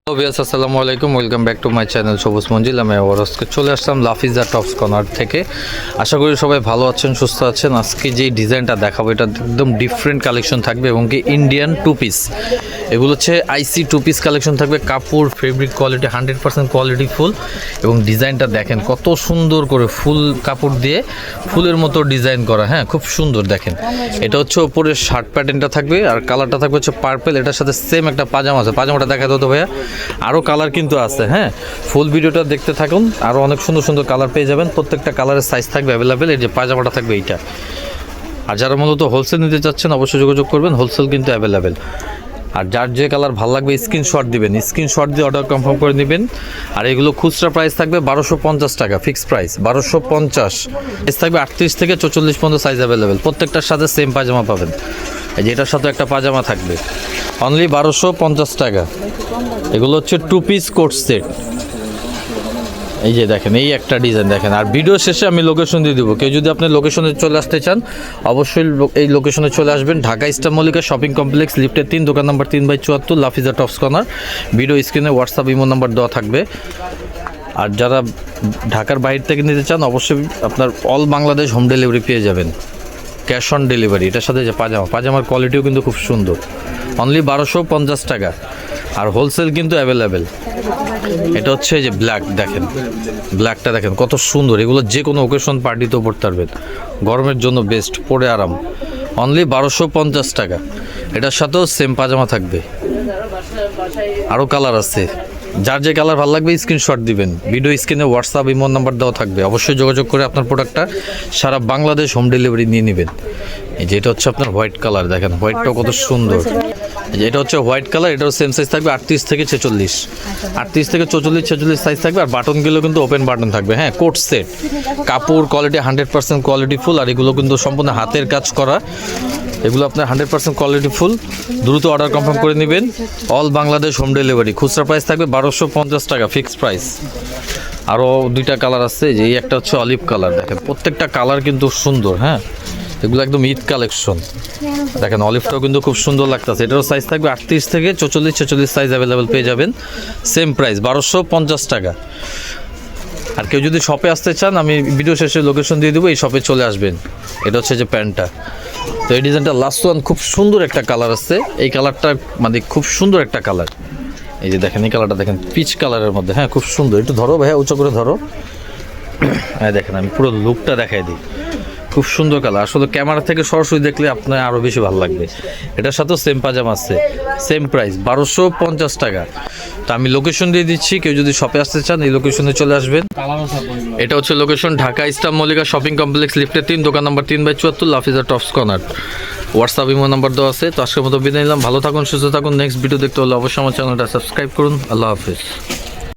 আসসালামু আলাইকুম, welcome back to my channel সবুজ মঞ্জিল। আমি আজকে চলে আসলাম লাফিজা টপস কর্নার থেকে। আশা করি সবাই ভালো আছেন, সুস্থ আছেন। আজকে যে ডিজাইনটা দেখাবো এটা একদম ডিফারেন্ট কালেকশন থাকবে এবং কি ইন্ডিয়ান টু পিস। এগুলো হচ্ছে আইসি টু পিস কালেকশন থাকবে। কাপড় ফেব্রিক কোয়ালিটি 100% কোয়ালিটি ফুল এবং ডিজাইনটা দেখেন কত সুন্দর করে ফুল কাপড় দিয়ে ফুলের মতো ডিজাইন করা। হ্যাঁ, খুব সুন্দর দেখেন। এটা হচ্ছে ওপরে শার্ট প্যাটার্নটা থাকবে আর কালারটা থাকবে হচ্ছে পার্পল। এটার সাথে সেম একটা পাজামা আছে, পাজামাটা দেখা দাও তো ভাইয়া। আরও কালার কিন্তু আছে। হ্যাঁ, ফুল ভিডিওটা দেখতে থাকুন, আরও অনেক সুন্দর সুন্দর কালার পেয়ে যাবেন। প্রত্যেকটা কালারের সাইজ থাকবে অ্যাভেলেবেল। এই যে পাজামাটা থাকবে এইটা। আর যারা মূলত হোলসেল নিতে চাচ্ছেন অবশ্যই যোগাযোগ করবেন, হোলসেল কিন্তু অ্যাভেলেবেল। আর যার যে কালার ভালো লাগবে স্ক্রিনশট দিবেন, স্ক্রিনশট দিয়ে অর্ডার কনফার্ম করে নেবেন। আর এগুলো খুচরা প্রাইস থাকবে 1250 টাকা, ফিক্সড প্রাইস 1250। সাইজ থাকবে 38 থেকে 44 পর্যন্ত সাইজ অ্যাভেলেবেল। প্রত্যেকটার সাথে সেম পাজামা পাবেন। এই যে এটার সাথে একটা পাজামা থাকবে, অনলি 1250 টাকা। এগুলো হচ্ছে টু পিস কোট সেট। এই যে দেখেন, এই একটা ডিজাইন দেখেন। আর ভিডিও শেষে আমি লোকেশন দিয়ে দেবো। কেউ যদি আপনি লোকেশনে চলে আসতে চান অবশ্যই এই লোকেশনে চলে আসবেন। Dhaka Easter Mallika shopping complex, লিফটের 3, দোকান number 3/74, Lafiza tops corner. Video স্ক্রিনে হোয়াটসঅ্যাপ ইমো নাম্বার দেওয়া থাকবে। আর যারা ঢাকার বাইরে থেকে নিতে চান অবশ্যই আপনার অল বাংলাদেশ হোম ডেলিভারি পেয়ে যাবেন, ক্যাশ অন ডেলিভারি। এটার সাথে যে পাজামার কোয়ালিটিও কিন্তু খুব সুন্দর, অনলি 1250 টাকা। আর হোলসেল কিন্তু অ্যাভেলেবেল। এটা হচ্ছে যে ব্ল্যাক, দেখেন ব্ল্যাকটা দেখেন কত সুন্দর। এগুলো যে কোনো ওকেশন পার্টিতেও পড়তে পারবেন, গরমের জন্য বেস্ট, পরে আরাম। অনলি 1250 টাকা। এটার সাথেও সেম পাজামা থাকবে। আরও কালার আছে, যার যে কালার ভালো লাগবে স্ক্রিনশট দিবেন। ভিডিও স্ক্রিনে হোয়াটসঅ্যাপ ইমো নাম্বার দেওয়া থাকবে। অবশ্যই যোগাযোগ করে আপনার প্রোডাক্টটা সারা বাংলাদেশ হোম ডেলিভারি নিয়ে নেবেন। এই যে এটা হচ্ছে আপনার হোয়াইট কালার, দেখেন হোয়াইটটাও কত সুন্দর। এটা হচ্ছে হোয়াইট কালার, এটাও সেম সাইজ থাকবে 38 থেকে 46, 38 থেকে 44-46 সাইজ থাকবে। আর বাটনগুলো কিন্তু ওপেন বাটন থাকবে। হ্যাঁ, কোট সেট, কাপড় কোয়ালিটি 100% কোয়ালিটি ফুল। আর এগুলো কিন্তু সম্পূর্ণ হাতের কাজ করা। এগুলো আপনার 100% কোয়ালিটি ফুল। দ্রুত অর্ডার কনফার্ম করে নেবেন, অল বাংলাদেশ হোম ডেলিভারি। খুচরা প্রাইস থাকবে 1250 টাকা, ফিক্সড প্রাইস। আরও দুইটা কালার আছে, যে এই একটা হচ্ছে অলিভ কালার। দেখেন প্রত্যেকটা কালার কিন্তু সুন্দর। হ্যাঁ, এগুলো একদম ঈদ কালেকশন। দেখেন অলিভটাও কিন্তু খুব সুন্দর লাগতেছে। এটারও সাইজ থাকবে 38 থেকে 44-46 সাইজ অ্যাভেলেবেল পেয়ে যাবেন। সেম প্রাইস 1250 টাকা। আর কেউ যদি শপে আসতে চান আমি ভিডিও শেষে লোকেশন দিয়ে দেবো, এই শপে চলে আসবেন। এটা হচ্ছে যে প্যান্টটা। তো এই ডিজাইনটা লাস্ট ওয়ান, খুব সুন্দর একটা কালার আসছে। এই কালারটা মানে খুব সুন্দর একটা কালার। এই যে দেখেন এই কালারটা দেখেন, পিচ কালারের মধ্যে। হ্যাঁ, খুব সুন্দর। একটু ধরো ভাইয়া, উঁচু করে ধরো। হ্যাঁ দেখেন, আমি পুরো লুকটা দেখাই দিই। খুব সুন্দর কালার। আসলে ক্যামেরা থেকে সরাসরি দেখলে আপনার আরও বেশি ভালো লাগবে। এটার সাথেও সেম পাজামা আছে, সেম প্রাইস 1250 টাকা। তো আমি লোকেশন দিয়ে দিচ্ছি, কেউ যদি শপে আসতে চান এই লোকেশনে চলে আসবেন। এটা হচ্ছে location Dhaka Easter Mallika shopping complex, লিফটের 3, দোকান number 3/74, Lafiza tops corner. WhatsApp imo number দেওয়া আছে। তো আজকের মতো বিদায় নিলাম। ভালো থাকুন, সুস্থ থাকুন। নেক্সট ভিডিও দেখতে হলে অবশ্যই আমার চ্যানেলটা সাবস্ক্রাইব করুন। আল্লাহ হাফিজ।